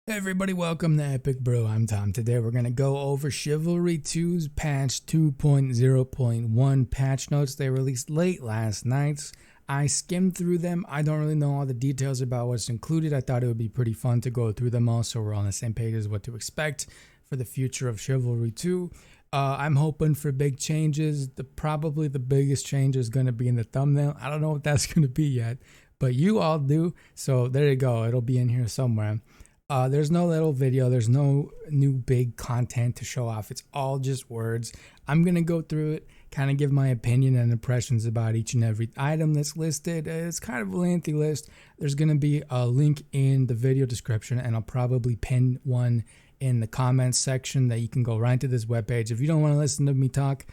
Hey everybody, welcome to EPICBREW. I'm Tom. Today we're going to go over Chivalry 2's patch 2.0.1 patch notes. They released late last night. I skimmed through them. I don't really know all the details about what's included. I thought it would be pretty fun to go through them all so we're on the same page as what to expect for the future of Chivalry 2. I'm hoping for big changes. Probably the biggest change is going to be in the thumbnail. I don't know what that's going to be yet, but you all do. So there you go. It'll be in here somewhere. There's no little video. There's no new big content to show off. It's all just words. I'm going to go through it, kind of give my opinion and impressions about each and every item that's listed. It's kind of a lengthy list. There's going to be a link in the video description, and I'll probably pin one in the comments section that you can go right to this webpage. If you don't want to listen to me talk,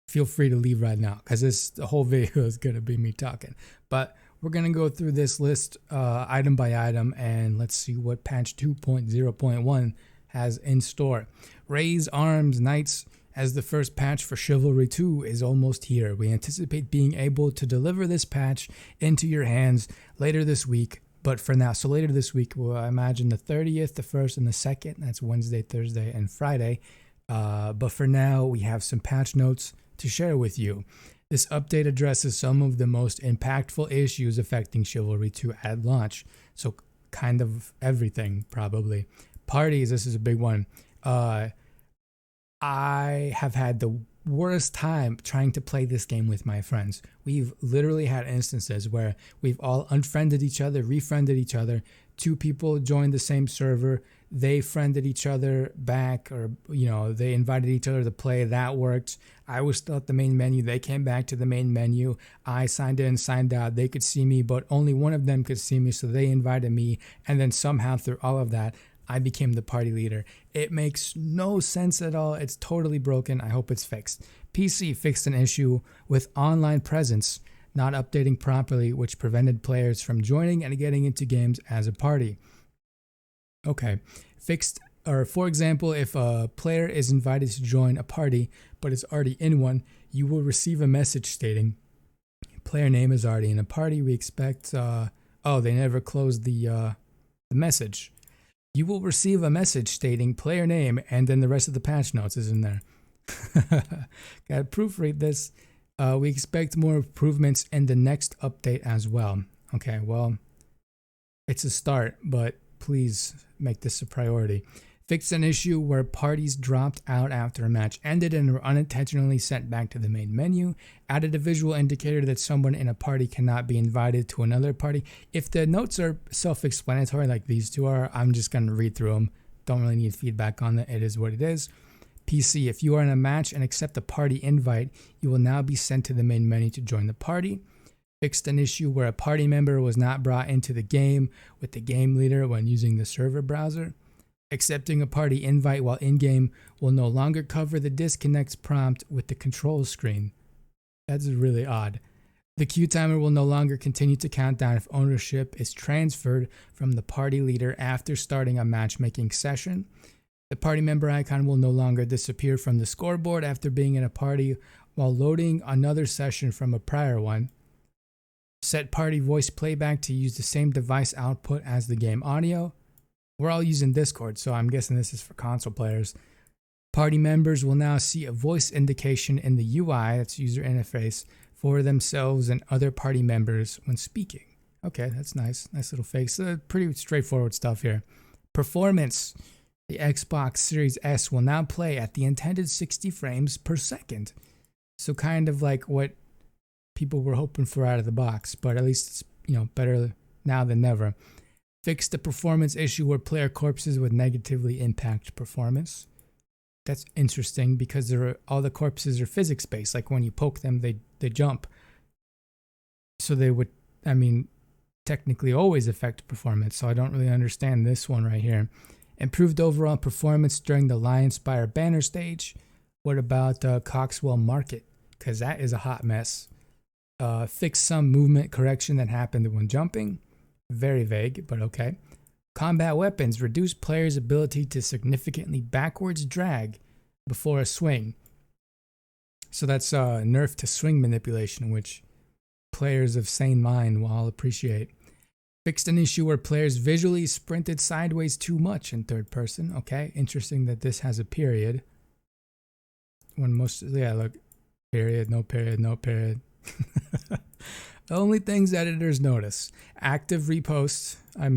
feel free to leave right now because the whole video is going to be me talking. But we're going to go through this list item by item, and let's see what patch 2.0.1 has in store. Raise Arms Knights as the first patch for Chivalry 2 is almost here. We anticipate being able to deliver this patch into your hands later this week. But for now, so later this week, we'll imagine the 30th, the 1st, and the 2nd. That's Wednesday, Thursday, and Friday. But for now, we have some patch notes to share with you. This update addresses some of the most impactful issues affecting Chivalry 2 at launch. So kind of everything, probably. Parties, this is a big one. I have had the worst time trying to play this game with my friends. We've literally had instances where we've all unfriended each other, refriended each other. Two people joined the same server. They friended each other back, or they invited each other to play. That worked. I was still at the main menu. They came back to the main menu. I signed in, signed out. They could see me, but only one of them could see me, so they invited me. And then somehow through all of that, I became the party leader. It makes no sense at all. It's totally broken. I hope it's fixed. PC fixed an issue with online presence not updating properly, which prevented players from joining and getting into games as a party. Okay, fixed, or for example, if a player is invited to join a party but is already in one, you will receive a message stating player name is already in a party. We expect, they never closed the message. You will receive a message stating player name, and then the rest of the patch notes is in there. Gotta proofread this. We expect more improvements in the next update as well. Okay, well, it's a start, but please make this a priority. Fixed an issue where parties dropped out after a match ended and were unintentionally sent back to the main menu. Added a visual indicator that someone in a party cannot be invited to another party. If the notes are self-explanatory like these two are, I'm just going to read through them. Don't really need feedback on it. It is what it is. PC, if you are in a match and accept a party invite, you will now be sent to the main menu to join the party. Fixed an issue where a party member was not brought into the game with the game leader when using the server browser. Accepting a party invite while in-game will no longer cover the disconnect prompt with the control screen. That's really odd. The queue timer will no longer continue to count down if ownership is transferred from the party leader after starting a matchmaking session. The party member icon will no longer disappear from the scoreboard after being in a party while loading another session from a prior one. Set party voice playback to use the same device output as the game audio. We're all using Discord, so I'm guessing this is for console players. Party members will now see a voice indication in the UI, that's user interface, for themselves and other party members when speaking. Okay, that's nice. Nice little fix. Pretty straightforward stuff here. Performance. The Xbox Series S will now play at the intended 60 frames per second. So kind of like what people were hoping for out of the box, but at least it's better now than never. Fixed the performance issue where player corpses would negatively impact performance. That's interesting because all the corpses are physics-based. Like when you poke them, they jump. So they would, technically always affect performance. So I don't really understand this one right here. Improved overall performance during the Lionspire banner stage. What about Coxwell Market? Because that is a hot mess. Fix some movement correction that happened when jumping. Very vague, but okay. Combat weapons reduce players' ability to significantly backwards drag before a swing. So that's nerf to swing manipulation, which players of sane mind will all appreciate. Fixed an issue where players visually sprinted sideways too much in third person. Okay, interesting that this has a period. When most, yeah, look, period, no period, no period. The only things editors notice. Active reposts, I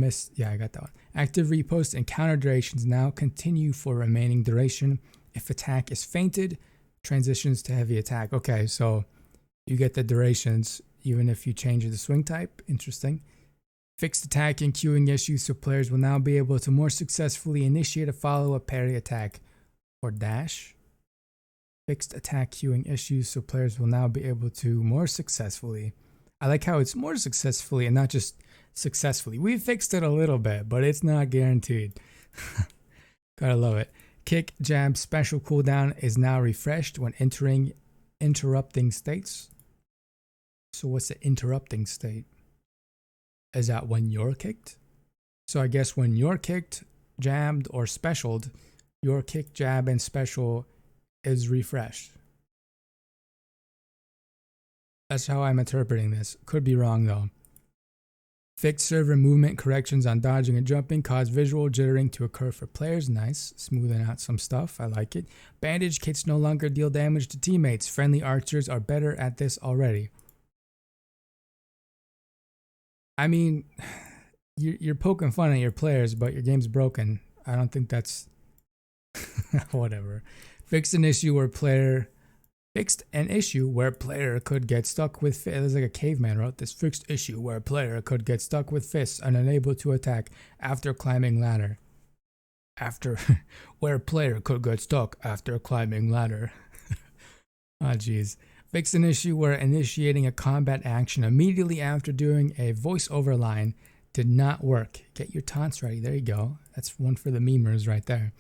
got that one. Active reposts and counter durations now continue for remaining duration. If attack is fainted, transitions to heavy attack. Okay, so you get the durations even if you change the swing type. Interesting. Fixed attack and queuing issues, so players will now be able to more successfully initiate a follow-up parry attack or dash. Fixed attack queuing issues, so players will now be able to more successfully. I like how it's more successfully and not just successfully. We fixed it a little bit, but it's not guaranteed. Gotta love it. Kick, jab, special cooldown is now refreshed when entering interrupting states. So what's the interrupting state? Is that when you're kicked? So I guess when you're kicked, jabbed, or specialed, your kick, jab, and special is refreshed. That's how I'm interpreting this. Could be wrong though. Fixed server movement corrections on dodging and jumping cause visual jittering to occur for players. Nice. Smoothing out some stuff. I like it. Bandage kits no longer deal damage to teammates. Friendly archers are better at this already. I mean, you're poking fun at your players, but your game's broken. I don't think that's... Whatever. Fixed an issue where player could get stuck with fists. It was like a caveman wrote this. Fixed issue where a player could get stuck with fists and unable to attack after climbing ladder. Where a player could get stuck after climbing ladder. Oh, jeez. Fix an issue where initiating a combat action immediately after doing a voiceover line did not work. Get your taunts ready. There you go. That's one for the memers right there.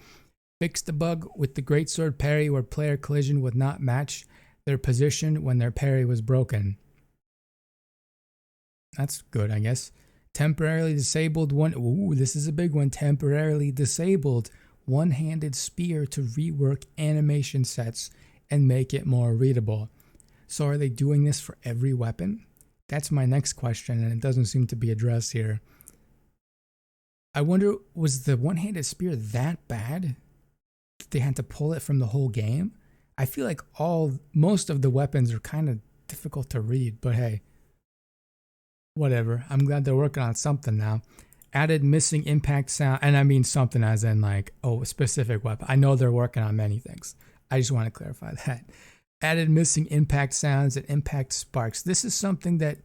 Fix the bug with the greatsword parry where player collision would not match their position when their parry was broken. That's good, I guess. Temporarily disabled one. Ooh, this is a big one. Temporarily disabled one-handed spear to rework animation sets and make it more readable. So are they doing this for every weapon? That's my next question, and it doesn't seem to be addressed here. I wonder, was the one-handed spear that bad that they had to pull it from the whole game? I feel like most of the weapons are kind of difficult to read, but hey, whatever. I'm glad they're working on something now. Added missing impact sound, and I mean something as in like, a specific weapon. I know they're working on many things. I just want to clarify that. Added missing impact sounds and impact sparks. This is something that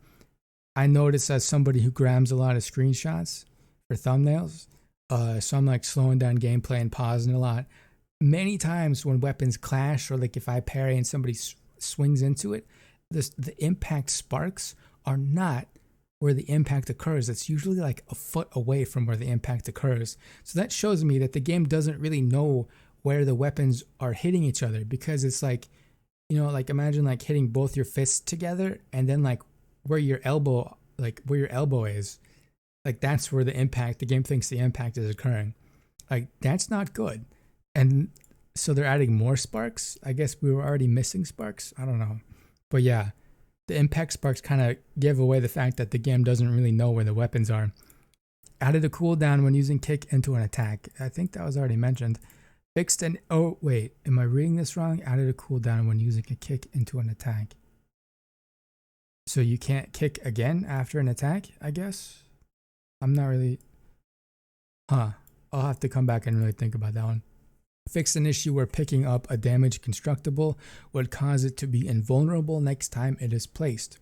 I notice as somebody who grabs a lot of screenshots for thumbnails. So I'm like slowing down gameplay and pausing a lot. Many times when weapons clash, or like if I parry and somebody swings into it, the impact sparks are not where the impact occurs. It's usually like a foot away from where the impact occurs. So that shows me that the game doesn't really know where the weapons are hitting each other, because it's like, you know, like imagine like hitting both your fists together and then like where your elbow is, like that's where the game thinks the impact is occurring. Like that's not good. And so they're adding more sparks. I guess we were already missing sparks. I don't know. But yeah, the impact sparks kind of give away the fact that the game doesn't really know where the weapons are. Added a cooldown when using kick into an attack. I think that was already mentioned. Fixed an... Oh, wait. Am I reading this wrong? Added a cooldown when using a kick into an attack. So you can't kick again after an attack, I guess? I'm not really... I'll have to come back and really think about that one. Fixed an issue where picking up a damaged constructible would cause it to be invulnerable next time it is placed.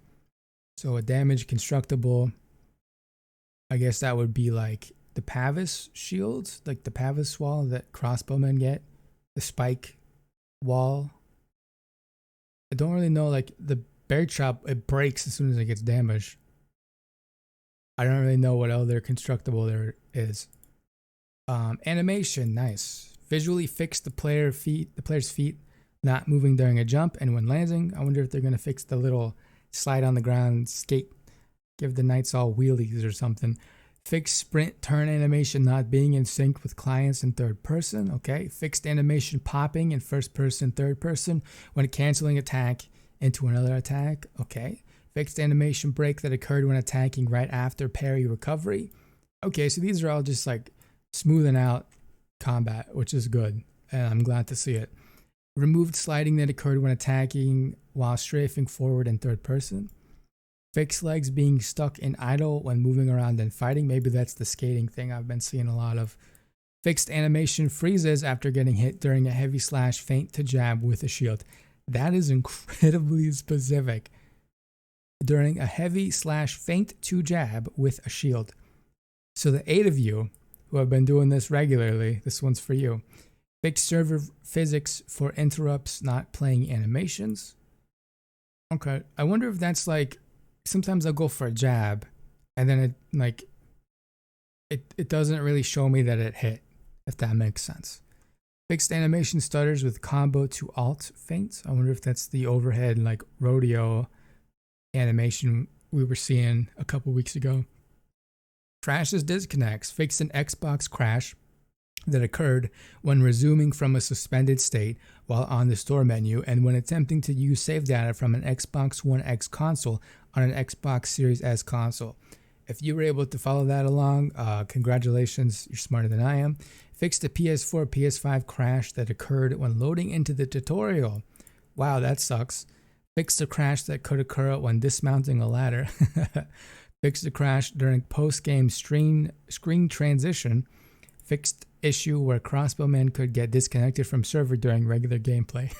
So a damaged constructible, I guess that would be like the Pavis shields, like the Pavis wall that crossbowmen get, the spike wall. I don't really know, like the bear chop, it breaks as soon as it gets damaged. I don't really know what other constructible there is. Animation, nice. Visually fix the player's feet not moving during a jump and when landing. I wonder if they're going to fix the little slide on the ground skate, give the knights all wheelies or something. Fixed sprint turn animation not being in sync with clients in third person. Okay. Fixed animation popping in first person, third person when canceling attack into another attack. Okay. fixed animation break that occurred when attacking right after parry recovery. Okay, so these are all just like smoothing out combat, which is good, and I'm glad to see it. Removed sliding that occurred when attacking while strafing forward in third person. Fixed legs being stuck in idle when moving around and fighting. Maybe that's the skating thing I've been seeing a lot of. Fixed animation freezes after getting hit during a heavy slash feint to jab with a shield. That is incredibly specific. During a heavy slash feint to jab with a shield. So the 8 of you who have been doing this regularly, this one's for you. Fixed server physics for interrupts not playing animations. Okay, I wonder if that's like, sometimes I'll go for a jab and then it doesn't really show me that it hit, if that makes sense. Fixed animation stutters with combo to alt feints. I wonder if that's the overhead like rodeo animation we were seeing a couple weeks ago. Crashes disconnects. Fixed an Xbox crash that occurred when resuming from a suspended state while on the store menu and when attempting to use save data from an Xbox One X console on an Xbox Series S console. If you were able to follow that along, congratulations, you're smarter than I am. Fixed a PS4, PS5 crash that occurred when loading into the tutorial. Wow, that sucks. Fixed a crash that could occur when dismounting a ladder. Fixed a crash during post-game screen transition. Fixed issue where crossbowmen could get disconnected from server during regular gameplay.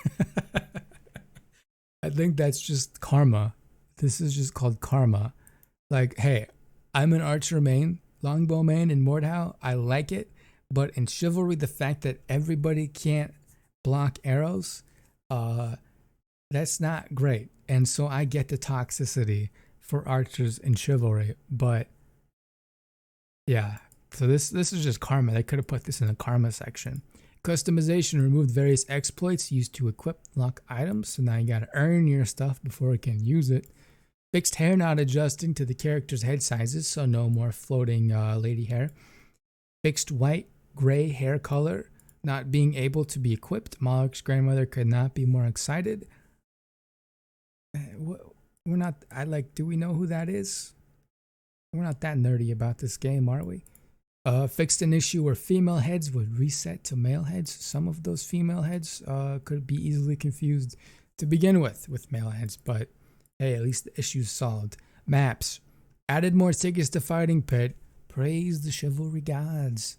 I think that's just karma. This is just called karma. Like, hey, I'm an archer main, longbow main in Mordhau. I like it. But in Chivalry, the fact that everybody can't block arrows, that's not great. And so I get the toxicity for archers in Chivalry. But yeah, so this is just karma. They could have put this in the karma section. Customization removed various exploits used to equip lock items. So now you got to earn your stuff before it can use it. Fixed hair not adjusting to the character's head sizes, so no more floating lady hair. Fixed white gray hair color not being able to be equipped. Moloch's grandmother could not be more excited. We're not, do we know who that is? We're not that nerdy about this game, are we? Fixed an issue where female heads would reset to male heads. Some of those female heads could be easily confused to begin with male heads, but hey, at least the issue's solved. Maps. Added more tickets to Fighting Pit. Praise the Chivalry gods.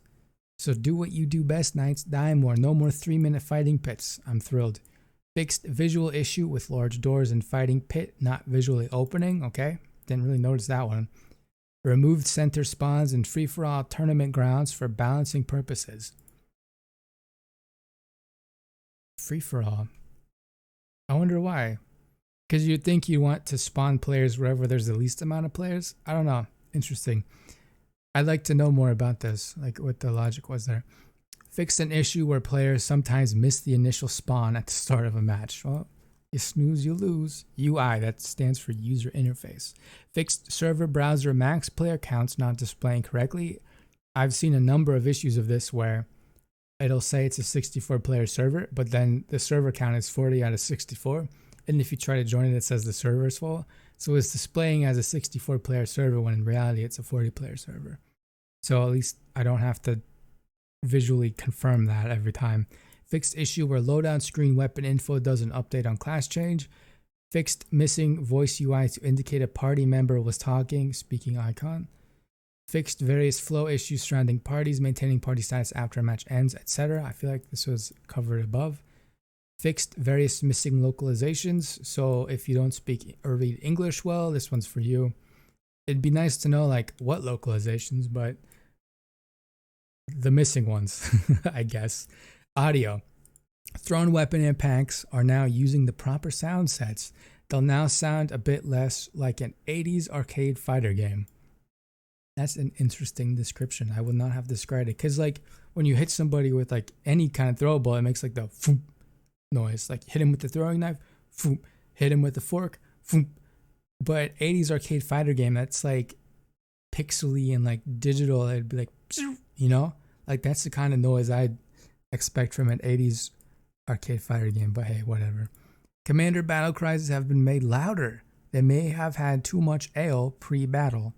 So do what you do best, Knights. Die more. No more 3-minute Fighting Pits. I'm thrilled. Fixed visual issue with large doors in Fighting Pit not visually opening. Okay, didn't really notice that one. Removed center spawns in free-for-all tournament grounds for balancing purposes. Free-for-all. I wonder why. Because you'd think you want to spawn players wherever there's the least amount of players. I don't know. Interesting. I'd like to know more about this, like what the logic was there. Fixed an issue where players sometimes miss the initial spawn at the start of a match. Well, you snooze, you lose. UI, that stands for user interface. Fixed server browser max player counts not displaying correctly. I've seen a number of issues of this where it'll say it's a 64 player server, but then the server count is 40 out of 64. And if you try to join it, it says the server is full. So it's displaying as a 64 player server when in reality it's a 40 player server. So at least I don't have to visually confirm that every time. Fixed issue where loadout screen weapon info doesn't update on class change. Fixed missing voice UI to indicate a party member was talking, speaking icon. Fixed various flow issues surrounding parties, maintaining party status after a match ends, etc. I feel like this was covered above. Fixed various missing localizations. So if you don't speak or read English well, this one's for you. It'd be nice to know like what localizations, but the missing ones, I guess. Audio. Thrown weapon impacts are now using the proper sound sets. They'll now sound a bit less like an 80s arcade fighter game. That's an interesting description. I would not have described it. Because like when you hit somebody with like any kind of throwable, it makes like the foom noise. Like hit him with the throwing knife, foom. Hit him with the fork, foom. But 80s arcade fighter game, that's like pixely and like digital. It'd be like, you know? Like that's the kind of noise I'd expect from an 80s arcade fighter game. But hey, whatever. Commander battle cries have been made louder They may have had too much ale pre-battle.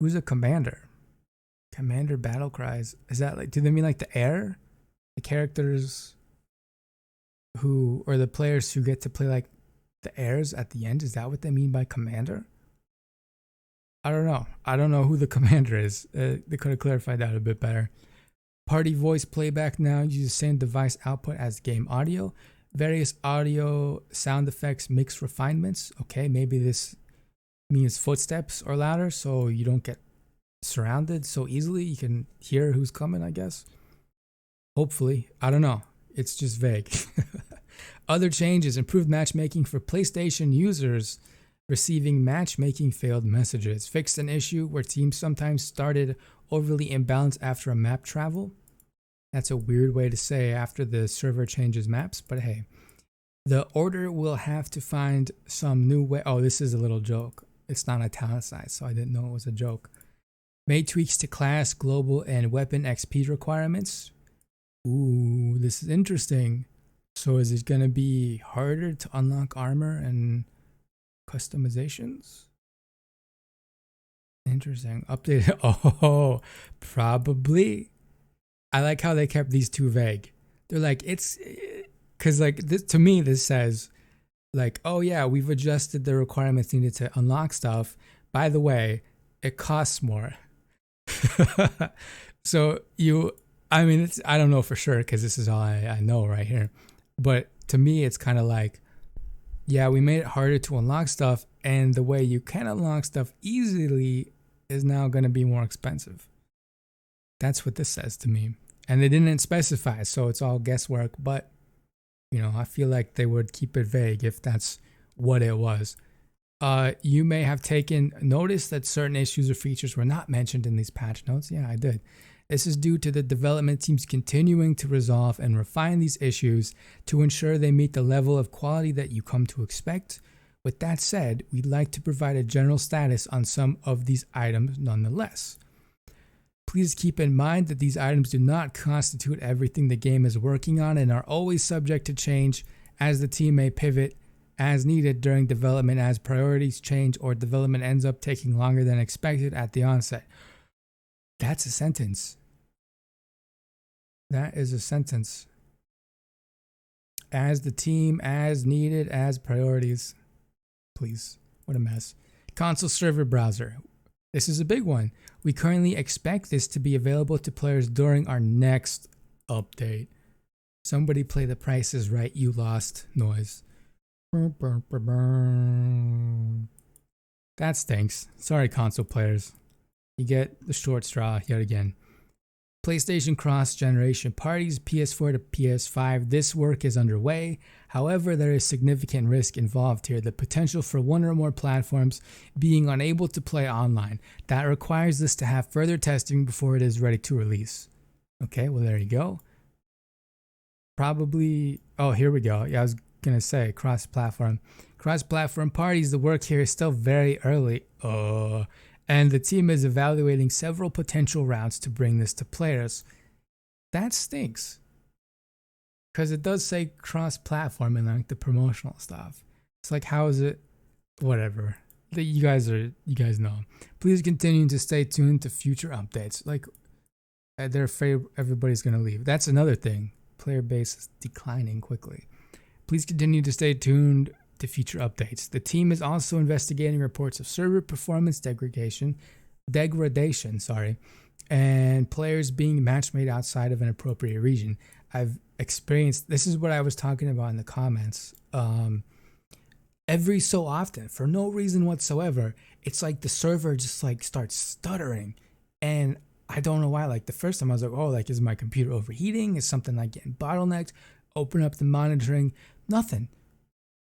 Who's a commander? Commander battle cries. Is that like, do they mean like the heir? The characters who, or the players who get to play like the heirs at the end? Is that what they mean by commander? I don't know. I don't know who the commander is. They could have clarified that a bit better. Party voice playback now uses the same device output as game audio. Various audio sound effects, mix refinements. Okay, maybe this means footsteps are louder so you don't get surrounded so easily. You can hear who's coming, I guess. Hopefully. I don't know. It's just vague. Other changes: improved matchmaking for PlayStation users receiving matchmaking failed messages. Fixed an issue where teams sometimes started overly imbalanced after a map travel. That's a weird way to say after the server changes maps, but hey. The order will have to find some new way. Oh, this is a little joke. It's not italicized, so I didn't know it was a joke. Made tweaks to class, global, and weapon XP requirements. Ooh, this is interesting. So is it going to be harder to unlock armor and customizations? Interesting. Updated. Oh, probably. I like how they kept these two vague. They're like, it's because like this, to me, this says like, oh yeah, we've adjusted the requirements needed to unlock stuff. By the way, it costs more. So I mean, I don't know for sure because this is all I know right here. But to me, it's kind of like, yeah, we made it harder to unlock stuff, and the way you can unlock stuff easily is now going to be more expensive. That's what this says to me. And they didn't specify, so it's all guesswork, but, you know, I feel like they would keep it vague if that's what it was. You may have taken notice that certain issues or features were not mentioned in these patch notes. Yeah, I did. This is due to the development teams continuing to resolve and refine these issues to ensure they meet the level of quality that you come to expect. With that said, we'd like to provide a general status on some of these items nonetheless. Please keep in mind that these items do not constitute everything the game is working on and are always subject to change, as the team may pivot as needed during development as priorities change or development ends up taking longer than expected at the onset. That's a sentence. That is a sentence. As the team, as needed, as priorities. Please, what a mess. Console server browser. This is a big one. We currently expect this to be available to players during our next update. Somebody play The Price is Right, You Lost noise. That stinks. Sorry, console players. You get the short straw yet again. PlayStation cross-generation parties, PS4 to PS5. This work is underway. However, there is significant risk involved here. The potential for one or more platforms being unable to play online. That requires this to have further testing before it is ready to release. Okay, well, there you go. Probably, oh, here we go. Yeah, I was going to say cross-platform. Cross-platform parties, the work here is still very early. And the team is evaluating several potential routes to bring this to players. That stinks. Because it does say cross-platform in like the promotional stuff. It's like, how is it? Whatever. You guys know. Please continue to stay tuned to future updates. Like, they're afraid everybody's going to leave. That's another thing. Player base is declining quickly. Please continue to stay tuned to future updates. The team is also investigating reports of server performance degradation, and players being match-made outside of an appropriate region. I've experienced, this is what I was talking about in the comments, every so often, for no reason whatsoever, it's like the server just like starts stuttering, and I don't know why. Like the first time I was like, oh, like is my computer overheating? Is something like getting bottlenecked? Open up the monitoring, nothing.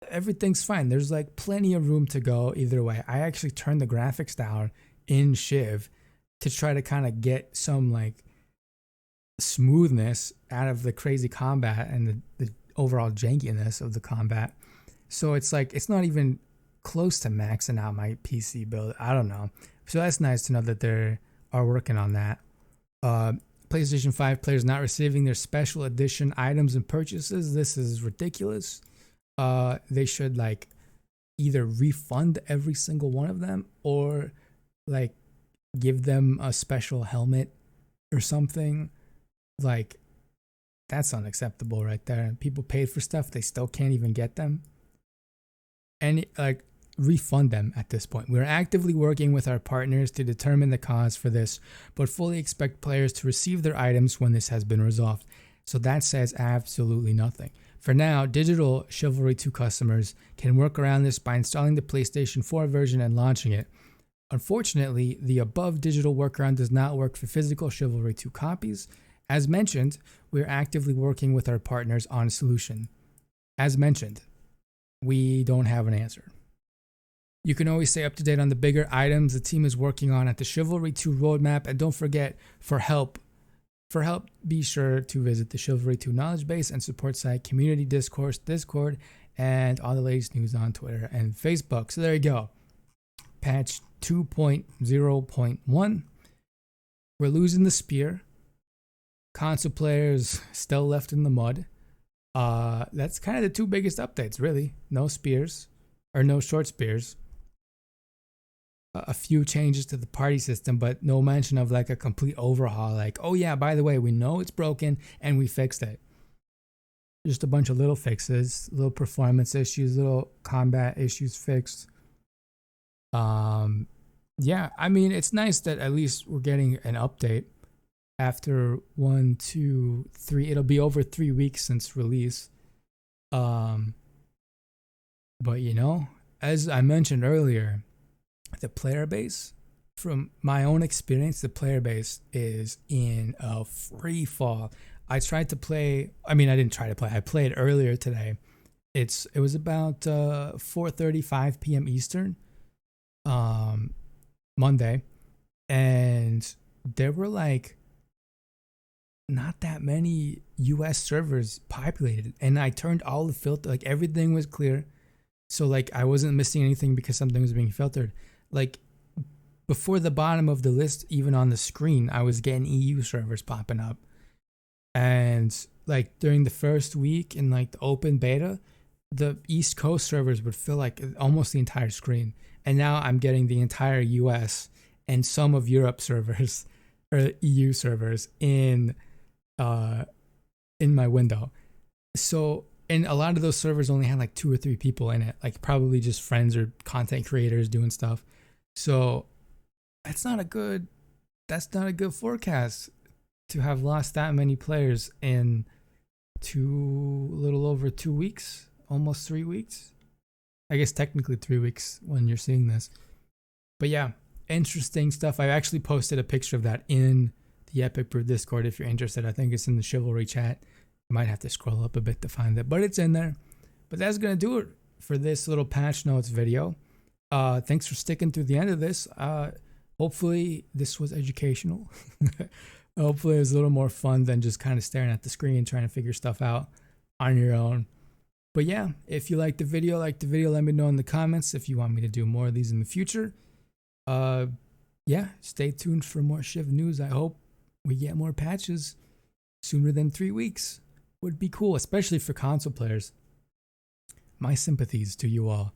Everything's fine. There's like plenty of room to go either way. I actually turned the graphics down in Shiv to try to kind of get some like smoothness out of the crazy combat and the overall jankiness of the combat. So it's like, it's not even close to maxing out my PC build. I don't know. So that's nice to know that they are working on that. PlayStation 5 players not receiving their special edition items and purchases. This is ridiculous. They should like either refund every single one of them or like give them a special helmet or something. Like, that's unacceptable right there. People paid for stuff, they still can't even get them. And like, refund them at this point. We're actively working with our partners to determine the cause for this, but fully expect players to receive their items when this has been resolved. So that says absolutely nothing. For now, digital Chivalry 2 customers can work around this by installing the PlayStation 4 version and launching it. Unfortunately, the above digital workaround does not work for physical Chivalry 2 copies. As mentioned, we are actively working with our partners on a solution. As mentioned, we don't have an answer. You can always stay up to date on the bigger items the team is working on at the Chivalry 2 roadmap, and don't forget, for help, be sure to visit the Chivalry 2 knowledge base and support site, community Discord, and all the latest news on Twitter and Facebook. So there you go. Patch 2.0.1. We're losing the spear. Console players still left in the mud. That's kind of the two biggest updates, really. No spears, or no short spears. A few changes to the party system, but no mention of like a complete overhaul. Like, oh yeah, by the way, we know it's broken and we fixed it. Just a bunch of little fixes, little performance issues, little combat issues fixed. Yeah, I mean, it's nice that at least we're getting an update after 1, 2, 3. It'll be over 3 weeks since release. But you know, as I mentioned earlier, the player base, from my own experience, the player base is in a free fall. I tried to play, I didn't try to play, I played earlier today. It was about 4:35 p.m. Eastern, Monday, and there were like not that many US servers populated, and I turned all the filter, like everything was clear, so like I wasn't missing anything because something was being filtered. Like before the bottom of the list, even on the screen, I was getting EU servers popping up. And like during the first week in like the open beta, the East Coast servers would fill like almost the entire screen. And now I'm getting the entire US and some of Europe servers or EU servers in my window. So, and a lot of those servers only had like 2 or 3 people in it, like probably just friends or content creators doing stuff. So that's not a good forecast to have lost that many players in little over 2 weeks, almost 3 weeks. I guess technically 3 weeks when you're seeing this. But yeah, interesting stuff. I actually posted a picture of that in the EPICBREW Discord if you're interested. I think it's in the Chivalry chat. You might have to scroll up a bit to find it, but it's in there. But that's going to do it for this little patch notes video. Thanks for sticking through the end of this. Hopefully this was educational. Hopefully it was a little more fun than just kind of staring at the screen and trying to figure stuff out on your own. But yeah, if you liked the video, let me know in the comments if you want me to do more of these in the future. Yeah, stay tuned for more Shiv news. I hope we get more patches sooner than 3 weeks. Would be cool, especially for console players. My sympathies to you all.